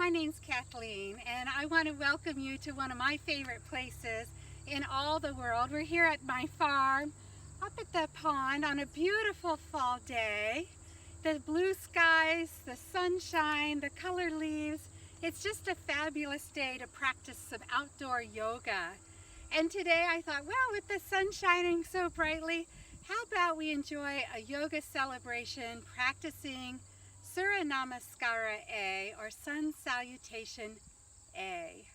My name's Cathleen, and I want to welcome you to one of my favorite places in all the world. We're here at my farm, up at the pond on a beautiful fall day. The blue skies, the sunshine, the colored leaves. It's just a fabulous day to practice some outdoor yoga. And today I thought, well, with the sun shining so brightly, how about we enjoy a yoga celebration practicing Surya Namaskara A, or Sun Salutation A.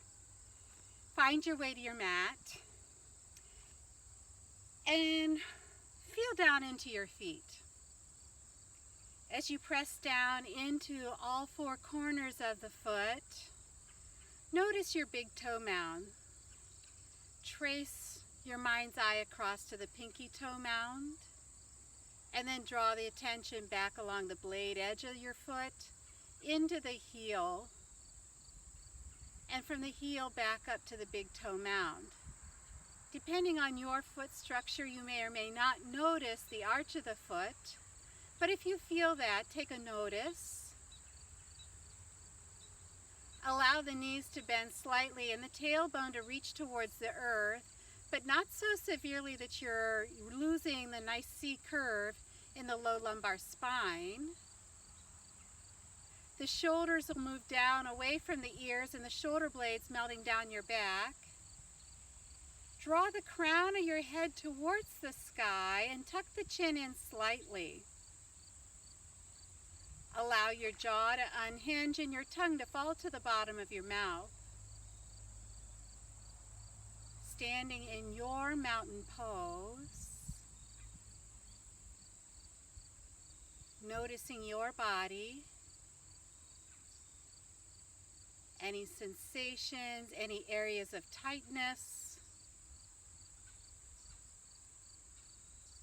Find your way to your mat and feel down into your feet. As you press down into all four corners of the foot, notice your big toe mound. Trace your mind's eye across to the pinky toe mound, and then draw the attention back along the blade edge of your foot into the heel, and from the heel back up to the big toe mound. Depending on your foot structure, you may or may not notice the arch of the foot, but if you feel that, take a notice. Allow the knees to bend slightly and the tailbone to reach towards the earth, but not so severely that you're losing the nice C curve in the low lumbar spine. The shoulders will move down away from the ears and the shoulder blades melting down your back. Draw the crown of your head towards the sky and tuck the chin in slightly. Allow your jaw to unhinge and your tongue to fall to the bottom of your mouth. Standing in your mountain pose, noticing your body, any sensations, any areas of tightness.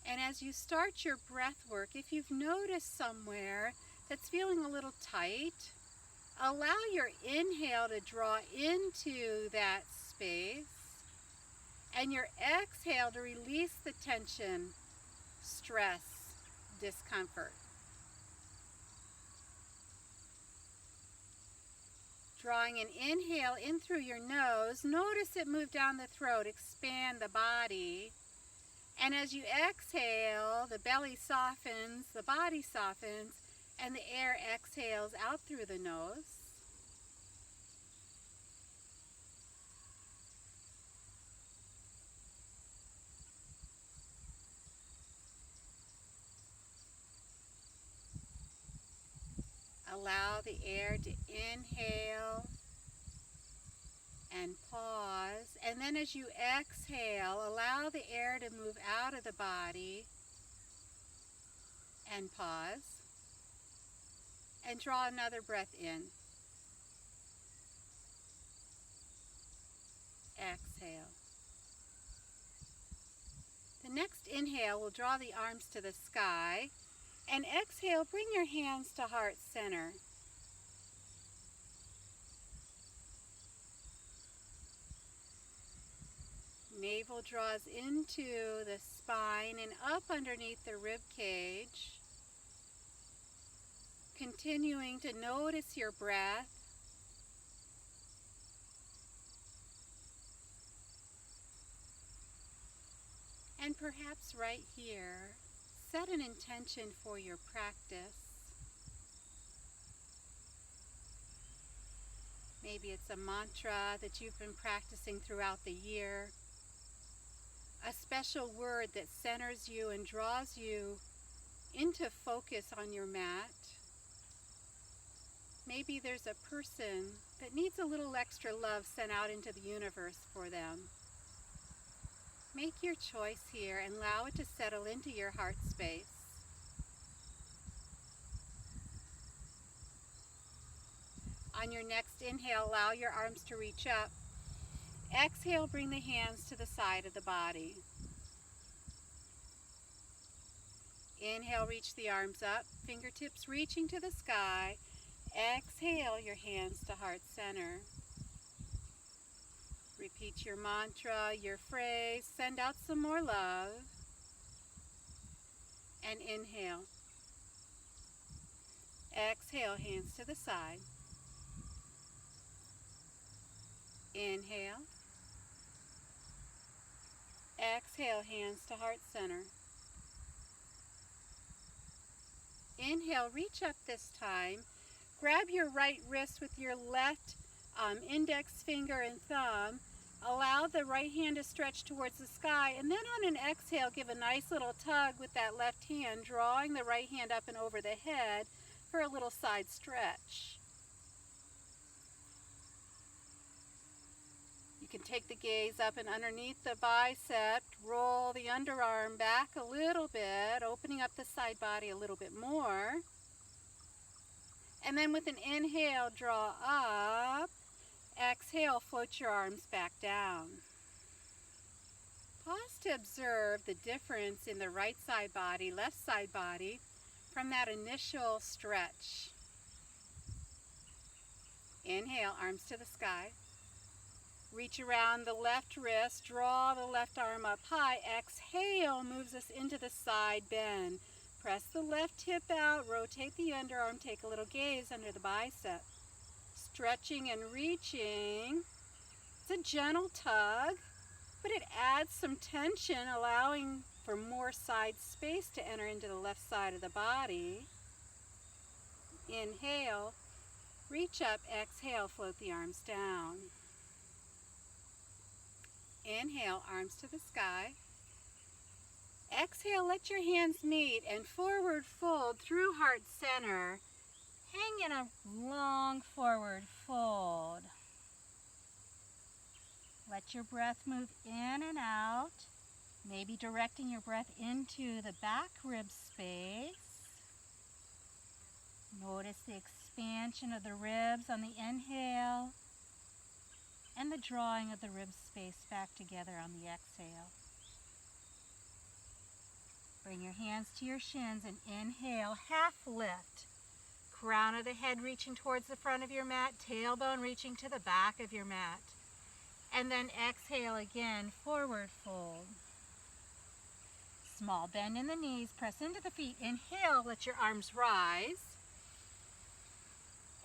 And as you start your breath work, if you've noticed somewhere that's feeling a little tight, allow your inhale to draw into that space and your exhale to release the tension, stress, discomfort. Drawing an inhale in through your nose, notice it move down the throat, expand the body. And as you exhale, the belly softens, the body softens, and the air exhales out through the nose. Allow the air to inhale and pause. And then as you exhale, allow the air to move out of the body and pause. And draw another breath in. Exhale. The next inhale will draw the arms to the sky. And exhale, bring your hands to heart center. Navel draws into the spine and up underneath the rib cage. Continuing to notice your breath. And perhaps right here, set an intention for your practice. Maybe it's a mantra that you've been practicing throughout the year. A special word that centers you and draws you into focus on your mat. Maybe there's a person that needs a little extra love sent out into the universe for them. Make your choice here and allow it to settle into your heart space. On your next inhale, allow your arms to reach up. Exhale, bring the hands to the side of the body. Inhale, reach the arms up, fingertips reaching to the sky. Exhale, your hands to heart center. Repeat your mantra, your phrase, send out some more love. And inhale. Exhale, hands to the side. Inhale. Exhale, hands to heart center. Inhale, reach up this time. Grab your right wrist with your left index finger and thumb. Allow the right hand to stretch towards the sky, and then on an exhale, give a nice little tug with that left hand, drawing the right hand up and over the head for a little side stretch. You can take the gaze up and underneath the bicep, roll the underarm back a little bit, opening up the side body a little bit more. And then with an inhale, draw up. Exhale, float your arms back down. Pause to observe the difference in the right side body, left side body from that initial stretch. Inhale, arms to the sky. Reach around the left wrist, draw the left arm up high. Exhale, moves us into the side bend. Press the left hip out, rotate the underarm, take a little gaze under the bicep. Stretching and reaching. It's a gentle tug, but it adds some tension, allowing for more side space to enter into the left side of the body. Inhale, reach up, exhale, float the arms down. Inhale, arms to the sky. Exhale, let your hands meet and forward fold through heart center. Hang in a long forward fold. Let your breath move in and out, maybe directing your breath into the back rib space. Notice the expansion of the ribs on the inhale and the drawing of the rib space back together on the exhale. Bring your hands to your shins and inhale, half lift. Crown of the head reaching towards the front of your mat, tailbone reaching to the back of your mat. And then exhale again, forward fold. Small bend in the knees, press into the feet. Inhale, let your arms rise.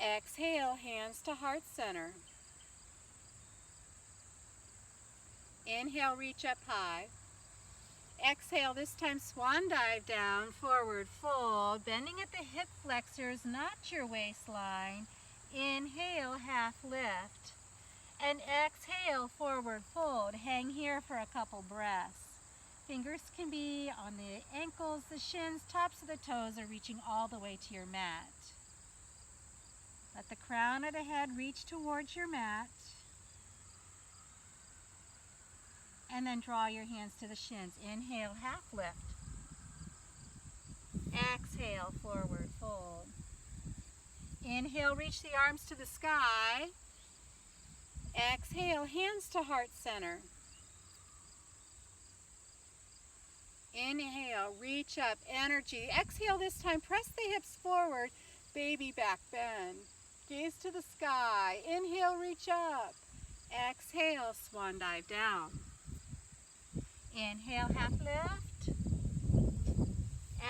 Exhale, hands to heart center. Inhale, reach up high. Exhale, this time swan dive down, forward fold, bending at the hip flexors, not your waistline. Inhale, half lift. And exhale, forward fold. Hang here for a couple breaths. Fingers can be on the ankles, the shins, tops of the toes, or reaching all the way to your mat. Let the crown of the head reach towards your mat. And then draw your hands to the shins. Inhale, half lift. Exhale, forward fold. Inhale, reach the arms to the sky. Exhale, hands to heart center. Inhale, reach up, energy. Exhale this time, press the hips forward, baby back bend. Gaze to the sky. Inhale, reach up. Exhale, swan dive down. Inhale, half lift.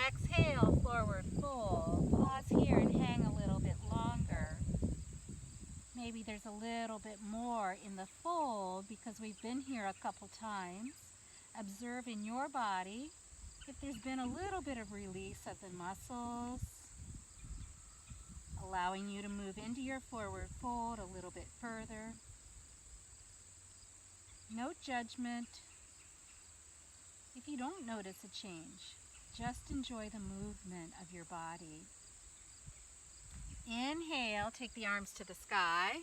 Exhale, forward fold. Pause here and hang a little bit longer. Maybe there's a little bit more in the fold because we've been here a couple times. Observe in your body if there's been a little bit of release of the muscles, allowing you to move into your forward fold a little bit further. No judgment. If you don't notice a change, just enjoy the movement of your body. Inhale, take the arms to the sky.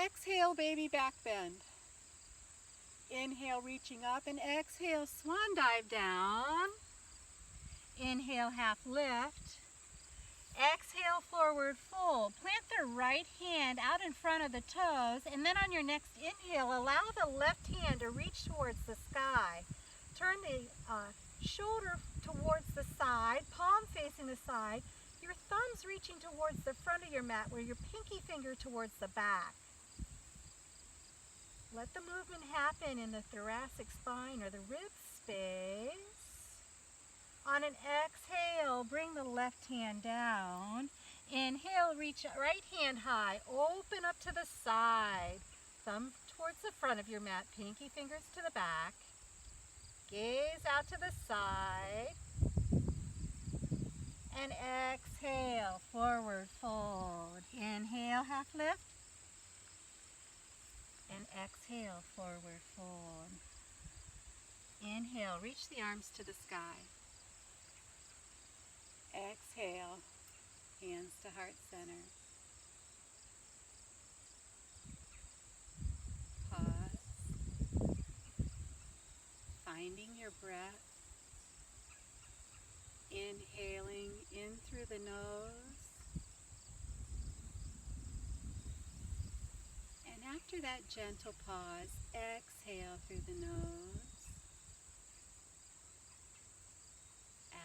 Exhale, baby back bend. Inhale, reaching up, and exhale, swan dive down. Inhale, half lift. Exhale, forward fold. Plant the right hand out in front of the toes, and then on your next inhale, allow the left hand to reach towards the sky. Turn the shoulder towards the side, palm facing the side, your thumbs reaching towards the front of your mat where your pinky finger towards the back. Let the movement happen in the thoracic spine or the rib space. On an exhale, bring the left hand down. Inhale, reach right hand high, open up to the side. thumb towards the front of your mat, pinky fingers to the back. Gaze out to the side. And exhale, forward fold. Inhale, half lift. And exhale, forward fold. Inhale, reach the arms to the sky. Exhale, hands to heart center. Pause. Finding your breath. Inhaling in through the nose. And after that gentle pause, exhale through the nose.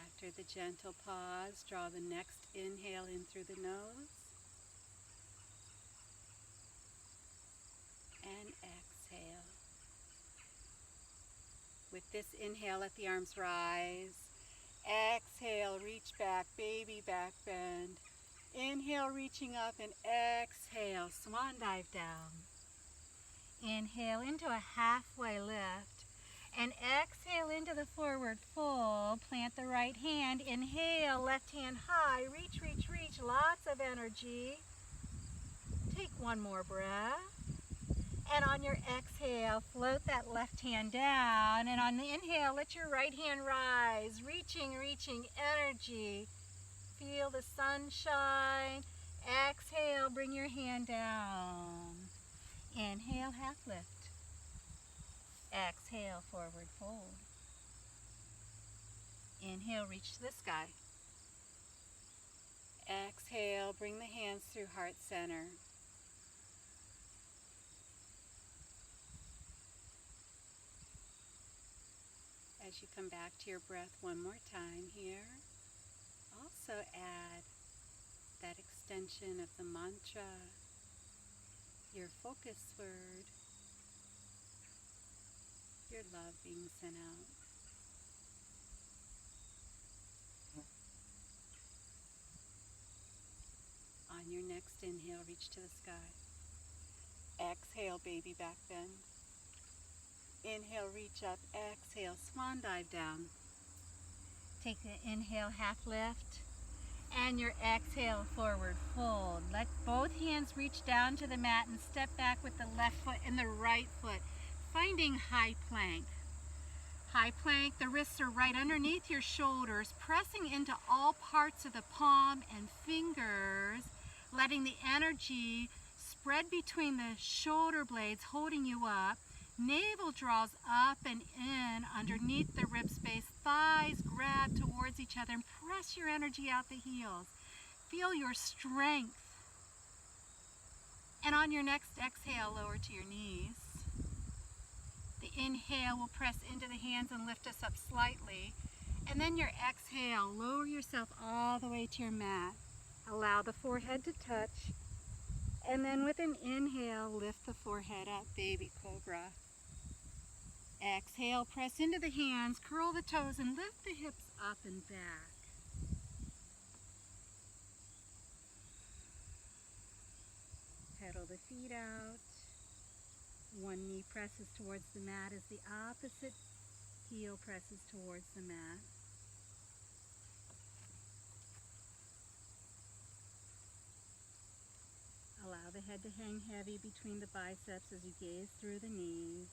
After the gentle pause, draw the next inhale in through the nose. And exhale. With this inhale, let the arms rise. Exhale, reach back, baby back bend. Inhale, reaching up, and exhale, swan dive down. Inhale into a halfway lift, and exhale into the forward fold. Plant the right hand, inhale, left hand high, reach, reach, reach, lots of energy. Take one more breath. And on your exhale, float that left hand down. And on the inhale, let your right hand rise. Reaching, reaching energy. Feel the sunshine. Exhale, bring your hand down. Inhale, half lift. Exhale, forward fold. Inhale, reach to the sky. Exhale, bring the hands through heart center. As you come back to your breath one more time here, also add that extension of the mantra, your focus word, your love being sent out. On your next inhale, reach to the sky. Exhale, baby back bend. Inhale, reach up. Exhale, swan dive down. Take the inhale, half lift. And your exhale, forward fold. Let both hands reach down to the mat and step back with the left foot and the right foot. Finding high plank. High plank, the wrists are right underneath your shoulders, pressing into all parts of the palm and fingers, letting the energy spread between the shoulder blades, holding you up. Navel draws up and in underneath the rib space. Thighs grab towards each other and press your energy out the heels. Feel your strength. And on your next exhale, lower to your knees. The inhale will press into the hands and lift us up slightly. And then your exhale, lower yourself all the way to your mat. Allow the forehead to touch. And then with an inhale, lift the forehead up, baby cobra. Exhale, press into the hands, curl the toes, and lift the hips up and back. Pedal the feet out. One knee presses towards the mat as the opposite heel presses towards the mat. Allow the head to hang heavy between the biceps as you gaze through the knees.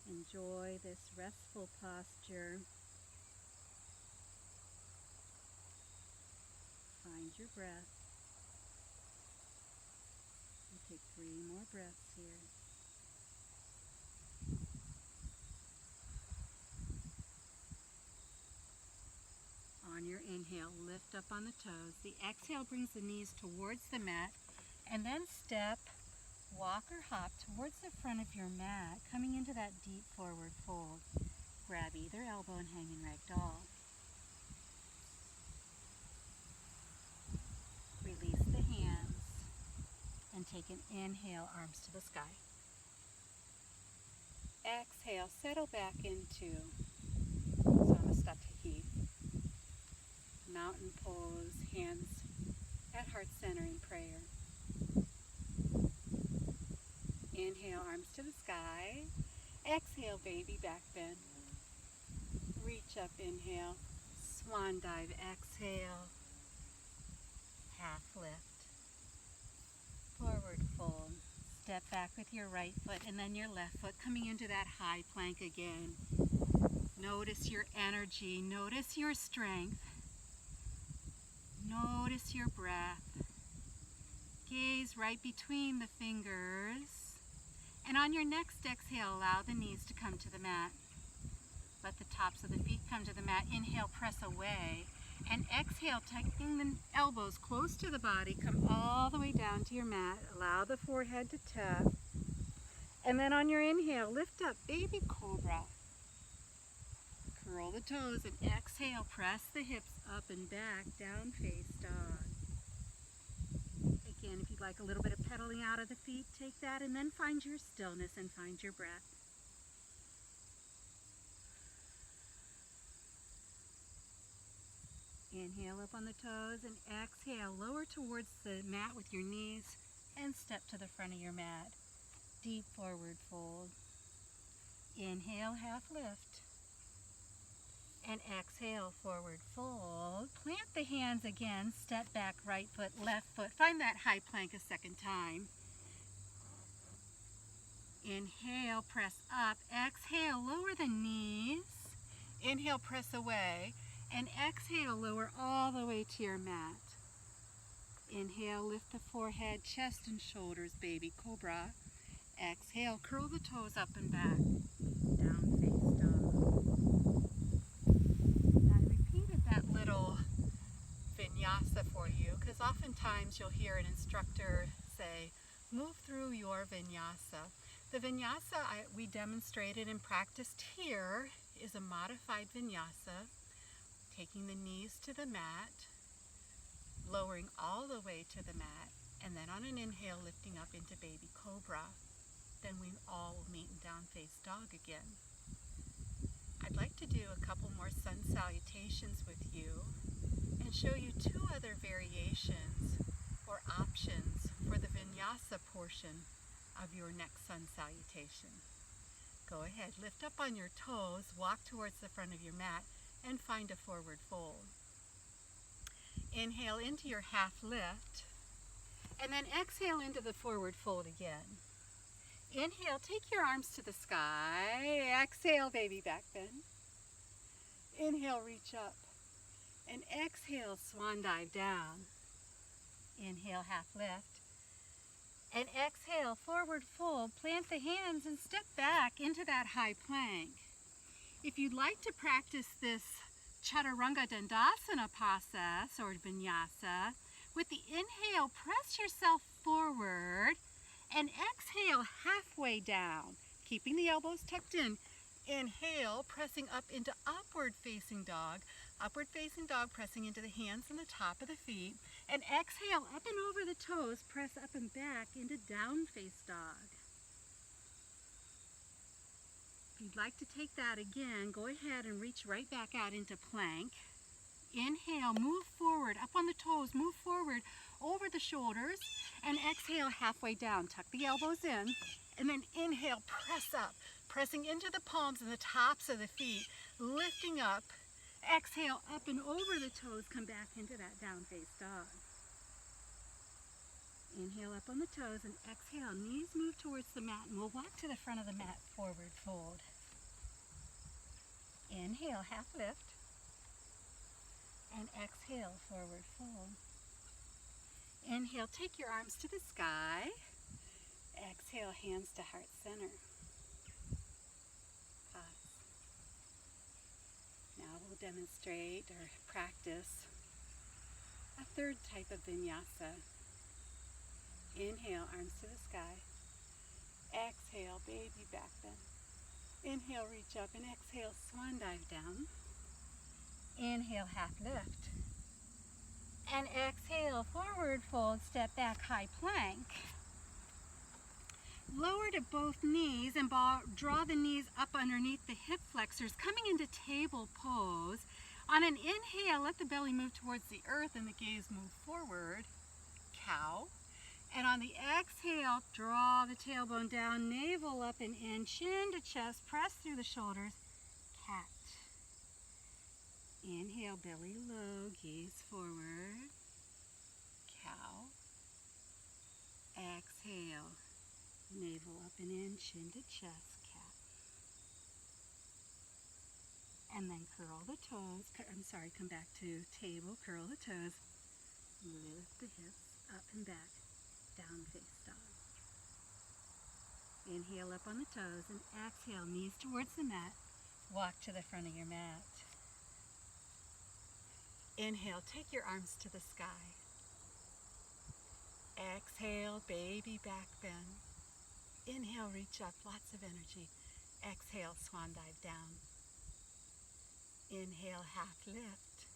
Enjoy this restful posture. Find your breath. And take 3 more breaths here. On your inhale, lift up on the toes. The exhale brings the knees towards the mat, and then step, walk or hop towards the front of your mat, coming into that deep forward fold. Grab either elbow and hang in ragdoll. Release the hands and take an inhale, arms to the sky. Exhale, settle back into Samastatahi. Mountain pose, hands at heart center in prayer. arms to the sky. Exhale, baby back bend. Reach up, inhale. Swan dive, exhale. Half lift. Forward fold. Step back with your right foot and then your left foot, coming into that high plank again. Notice your energy. Notice your strength. Notice your breath. Gaze right between the fingers. And on your next exhale, allow the knees to come to the mat. Let the tops of the feet come to the mat. Inhale, press away. And exhale, tucking the elbows close to the body. Come all the way down to your mat. Allow the forehead to tuck. And then on your inhale, lift up, baby cobra. Curl the toes and exhale, press the hips up and back, down face dog. Again, if you'd like a little bit of pedaling out of the feet, take that and then find your stillness and find your breath. Inhale up on the toes and exhale, lower towards the mat with your knees and step to the front of your mat. Deep forward fold. Inhale, half lift. And exhale, forward fold. Plant the hands again, step back, right foot, left foot. Find that high plank a second time. Inhale, press up. Exhale, lower the knees. Inhale, press away. And exhale, lower all the way to your mat. Inhale, lift the forehead, chest and shoulders, baby cobra. Exhale, curl the toes up and back. Down face dog. I repeated that little vinyasa for you because oftentimes you'll hear an instructor say, move through your vinyasa. The vinyasa we demonstrated and practiced here is a modified vinyasa. Taking the knees to the mat, lowering all the way to the mat, and then on an inhale, lifting up into baby cobra. Then we all will meet in down face dog again. I'd like to do a couple more sun salutations with you and show you two other variations or options for the vinyasa portion of your next sun salutation. Go ahead, lift up on your toes, walk towards the front of your mat, and find a forward fold. Inhale into your half lift, and then exhale into the forward fold again. Inhale, take your arms to the sky. Exhale, baby back bend. Inhale, reach up. And exhale, swan dive down. Inhale, half lift. And exhale, forward fold. Plant the hands and step back into that high plank. If you'd like to practice this Chaturanga Dandasana process or vinyasa, with the inhale, press yourself forward and exhale halfway down, keeping the elbows tucked in. Inhale, pressing up into upward facing dog, pressing into the hands and the top of the feet, and exhale up and over the toes, press up and back into down face dog. If you'd like to take that again, go ahead and reach right back out into plank. Inhale, move forward, up on the toes, move forward over the shoulders, and exhale halfway down. Tuck the elbows in, and then inhale, press up, pressing into the palms and the tops of the feet, lifting up. Exhale, up and over the toes, come back into that down face dog. Inhale up on the toes and exhale, knees move towards the mat, and we'll walk to the front of the mat, forward fold. Inhale, half lift, and exhale, forward fold. Inhale, take your arms to the sky. Exhale, hands to heart center. Pause. Now we'll demonstrate or practice a third type of vinyasa. Inhale, arms to the sky. Exhale, baby back bend. Inhale, reach up, and exhale, swan dive down. Inhale, half lift. And exhale, forward fold, step back, high plank. Lower to both knees and draw the knees up underneath the hip flexors, coming into table pose. On an inhale, let the belly move towards the earth and the gaze move forward. Cow. And on the exhale, draw the tailbone down, navel up and in, chin to chest, press through the shoulders, cat. Inhale, belly low, gaze forward, cow. Exhale, navel up and in, chin to chest, cat. And then curl the toes, come back to table, curl the toes, lift the hips up and back, down face dog. Inhale up on the toes and exhale, knees towards the mat, walk to the front of your mat. Inhale, take your arms to the sky. Exhale, baby back bend. Inhale, reach up, lots of energy. Exhale, swan dive down. Inhale, half lift.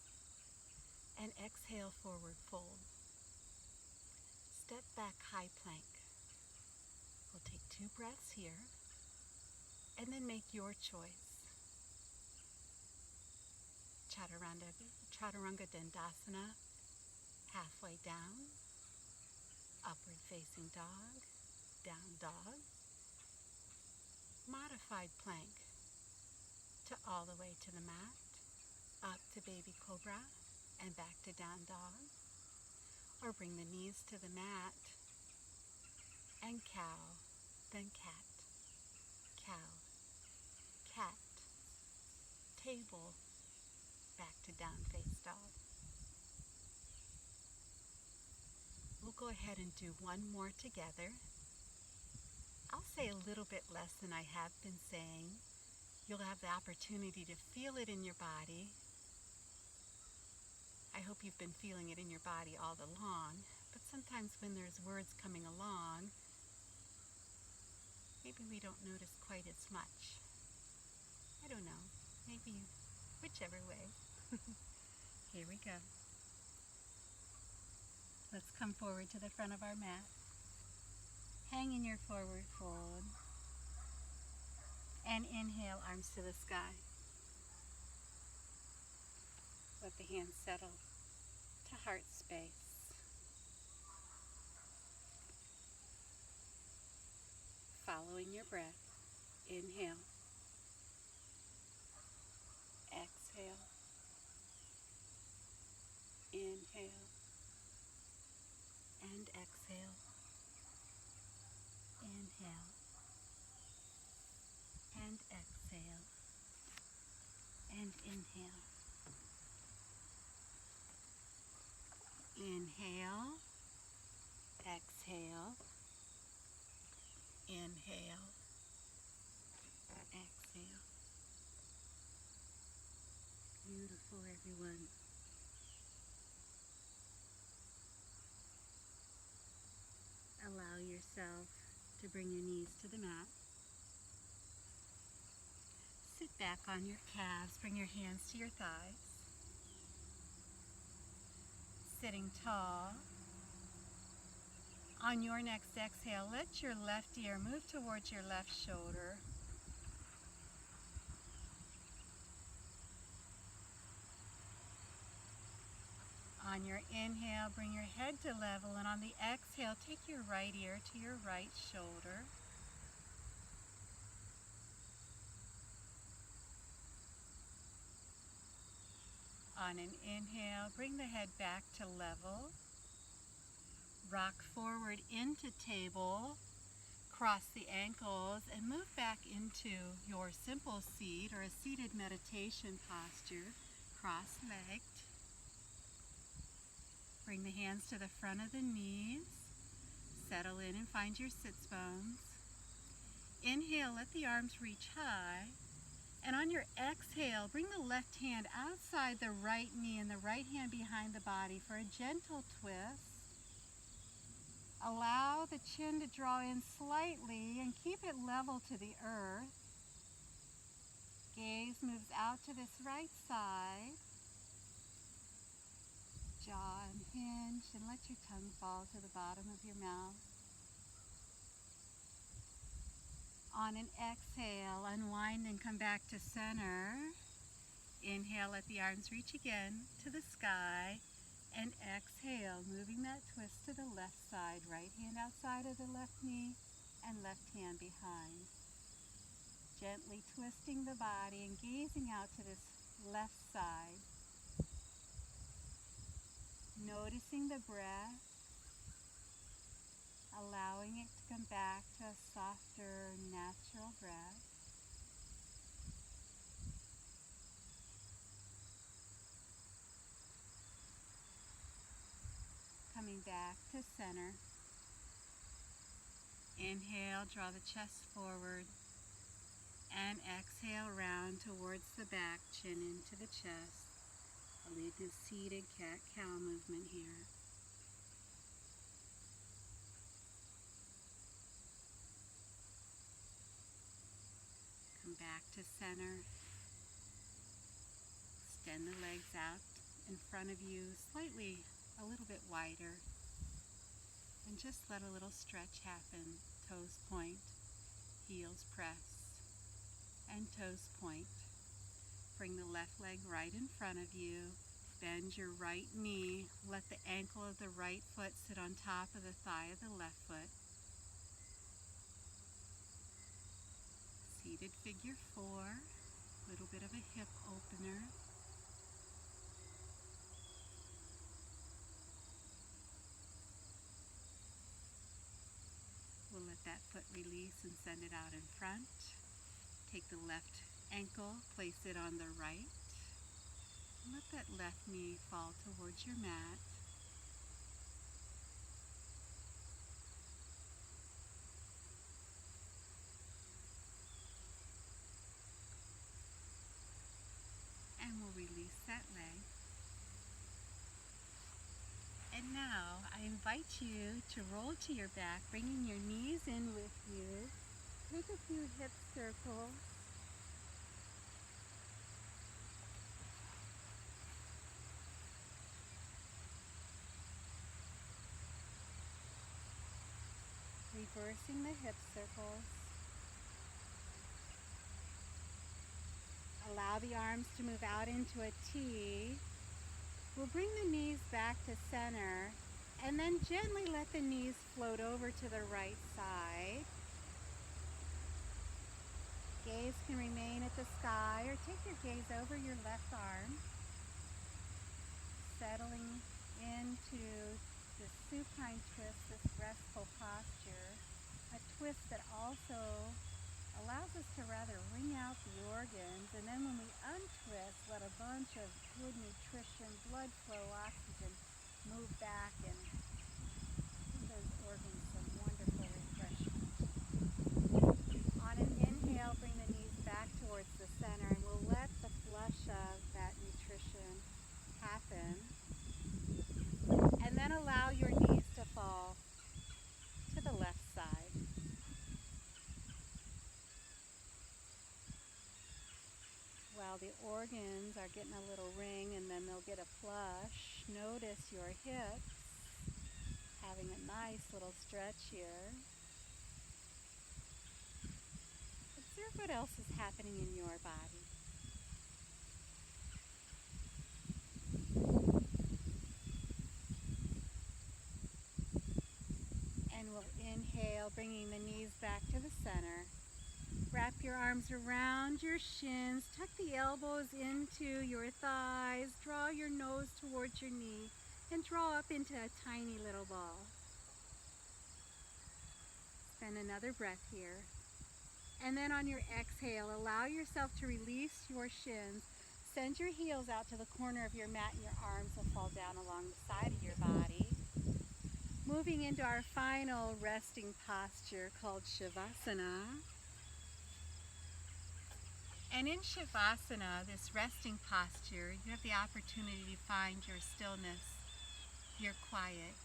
And exhale, forward fold. Step back, high plank. We'll take 2 breaths here, and then make your choice. Chaturanga Dandasana, halfway down, upward facing dog, down dog, modified plank to all the way to the mat, up to baby cobra, and back to down dog, or bring the knees to the mat, and cow, then cat, cow, cat, table, back to down face dog. We'll go ahead and do one more together. I'll say a little bit less than I have been saying. You'll have the opportunity to feel it in your body. I hope you've been feeling it in your body all along, but sometimes when there's words coming along, maybe we don't notice quite as much. I don't know, maybe whichever way. Here we go. Let's come forward to the front of our mat. Hang in your forward fold. And inhale, arms to the sky. Let the hands settle to heart space. Following your breath, inhale. Exhale. Inhale. And exhale. Inhale. And exhale. And inhale. Inhale. Exhale. Inhale. Exhale. Beautiful, everyone. Allow yourself to bring your knees to the mat. Sit back on your calves. Bring your hands to your thighs. Sitting tall. On your next exhale, let your left ear move towards your left shoulder. On your inhale, bring your head to level, and on the exhale, take your right ear to your right shoulder. On an inhale, bring the head back to level. Rock forward into table, cross the ankles, and move back into your simple seat or a seated meditation posture, cross-legged. Bring the hands to the front of the knees. Settle in and find your sits bones. Inhale, let the arms reach high. And on your exhale, bring the left hand outside the right knee and the right hand behind the body for a gentle twist. Allow the chin to draw in slightly and keep it level to the earth. Gaze moves out to this right side. Jaw unhinged, and let your tongue fall to the bottom of your mouth. On an exhale, unwind and come back to center. Inhale, let the arms reach again to the sky. And exhale, moving that twist to the left side, right hand outside of the left knee and left hand behind. Gently twisting the body and gazing out to this left side. Noticing the breath, allowing it to come back to a softer, natural breath. Coming back to center. Inhale, draw the chest forward, and exhale, round towards the back, chin into the chest. I'll lead this seated cat-cow movement here. Come back to center. Extend the legs out in front of you, slightly a little bit wider. And just let a little stretch happen. Toes point, heels press, and toes point. Bring the left leg right in front of you. Bend your right knee. Let the ankle of the right foot sit on top of the thigh of the left foot. Seated figure 4. A little bit of a hip opener. We'll let that foot release and send it out in front. Take the left ankle, place it on the right. Let that left knee fall towards your mat. And we'll release that leg. And now I invite you to roll to your back, bringing your knees in with you. Take a few hip circles. Reversing the hip circles. Allow the arms to move out into a T. We'll bring the knees back to center and then gently let the knees float over to the right side. Gaze can remain at the sky or take your gaze over your left arm. Settling into this supine twist, this restful posture. A twist that also allows us to rather wring out the organs, and then when we untwist, let a bunch of good nutrition, blood flow, oxygen move back and give those organs some wonderful refreshment. On an inhale, bring the knees back towards the center, and we'll let the flush of that nutrition happen. And then allow your knees to fall to the left side. While the organs are getting a little ring and then they'll get a flush, notice your hips having a nice little stretch here. Observe what else is happening in your body. And we'll inhale, bringing the knees back to the center. Wrap your arms around your shins, tuck the elbows into your thighs, draw your nose towards your knee, and draw up into a tiny little ball. Spend another breath here. And then on your exhale, allow yourself to release your shins. Send your heels out to the corner of your mat and your arms will fall down along the side of your body. Moving into our final resting posture called Shavasana. And in Shavasana, this resting posture, you have the opportunity to find your stillness, your quiet.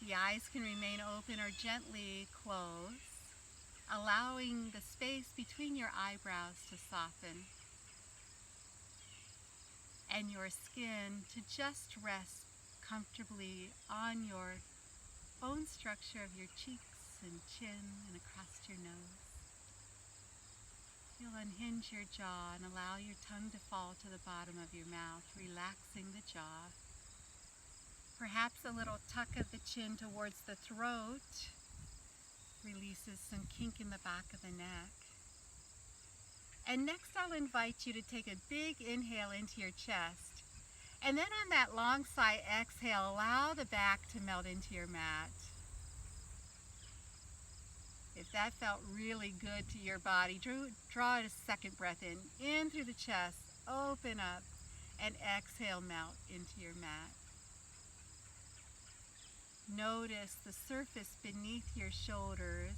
The eyes can remain open or gently close, allowing the space between your eyebrows to soften and your skin to just rest comfortably on your bone structure of your cheeks and chin and across your nose. You'll unhinge your jaw and allow your tongue to fall to the bottom of your mouth, relaxing the jaw. Perhaps a little tuck of the chin towards the throat releases some kink in the back of the neck. And next I'll invite you to take a big inhale into your chest. And then on that long sigh exhale, allow the back to melt into your mat. If that felt really good to your body, draw a second breath in through the chest, open up, and exhale, melt into your mat. Notice the surface beneath your shoulders,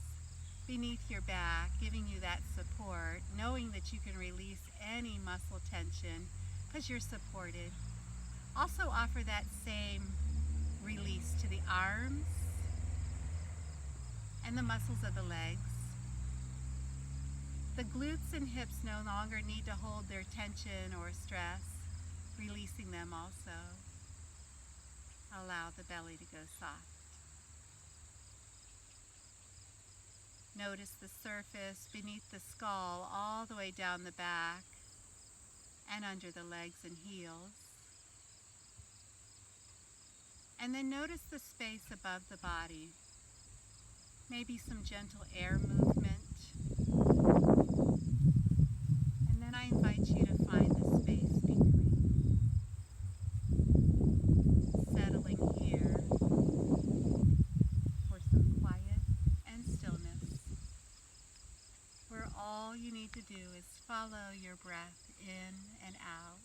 beneath your back, giving you that support, knowing that you can release any muscle tension because you're supported. Also offer that same release to the arms and the muscles of the legs. The glutes and hips no longer need to hold their tension or stress, releasing them also. Allow the belly to go soft. Notice the surface beneath the skull all the way down the back and under the legs and heels. And then notice the space above the body. Maybe some gentle air movement. And then I invite you to find the space between. Settling here for some quiet and stillness, where all you need to do is follow your breath in and out.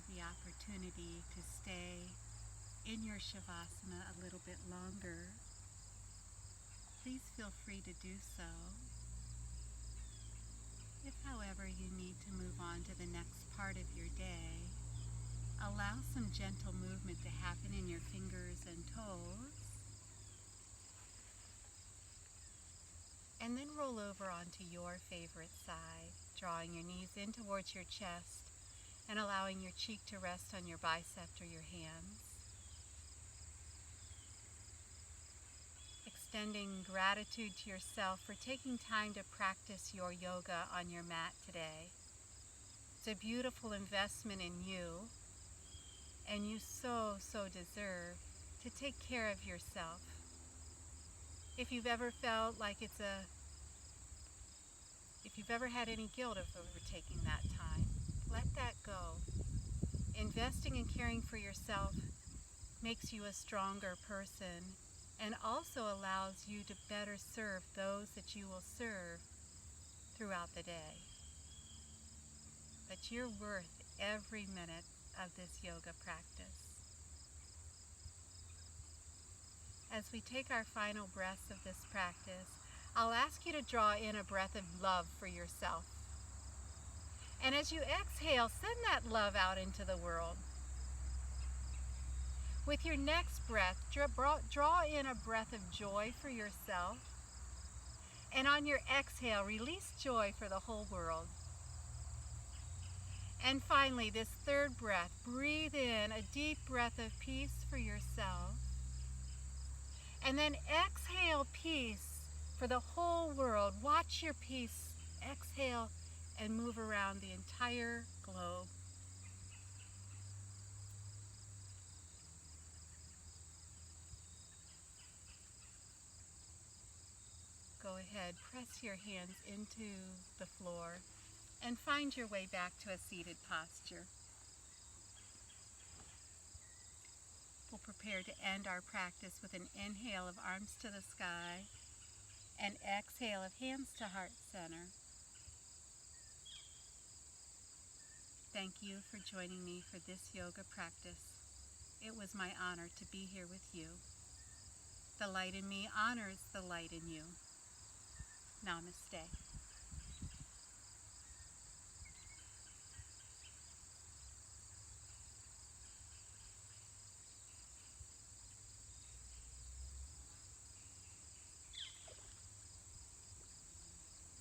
The opportunity to stay in your Shavasana a little bit longer, please feel free to do so. If, however, you need to move on to the next part of your day, allow some gentle movement to happen in your fingers and toes, and then roll over onto your favorite side, drawing your knees in towards your chest and allowing your cheek to rest on your bicep or your hands. Extending gratitude to yourself for taking time to practice your yoga on your mat today. It's a beautiful investment in you, and you so deserve to take care of yourself. If you've ever felt like if you've ever had any guilt over taking that time, let that go. Investing and caring for yourself makes you a stronger person and also allows you to better serve those that you will serve throughout the day. But you're worth every minute of this yoga practice. As we take our final breaths of this practice, I'll ask you to draw in a breath of love for yourself. And as you exhale, send that love out into the world. With your next breath, draw in a breath of joy for yourself. And on your exhale, release joy for the whole world. And finally, this third breath, breathe in a deep breath of peace for yourself. And then exhale peace for the whole world. Watch your peace exhale and move around the entire globe. Go ahead, good. Press your hands into the floor and find your way back to a seated posture. We'll prepare to end our practice with an inhale of arms to the sky and exhale of hands to heart center. Thank you for joining me for this yoga practice. It was my honor to be here with you. The light in me honors the light in you. Namaste.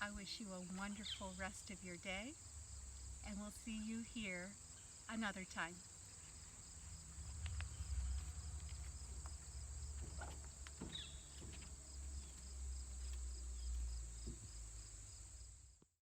I wish you a wonderful rest of your day, and we'll see you here another time.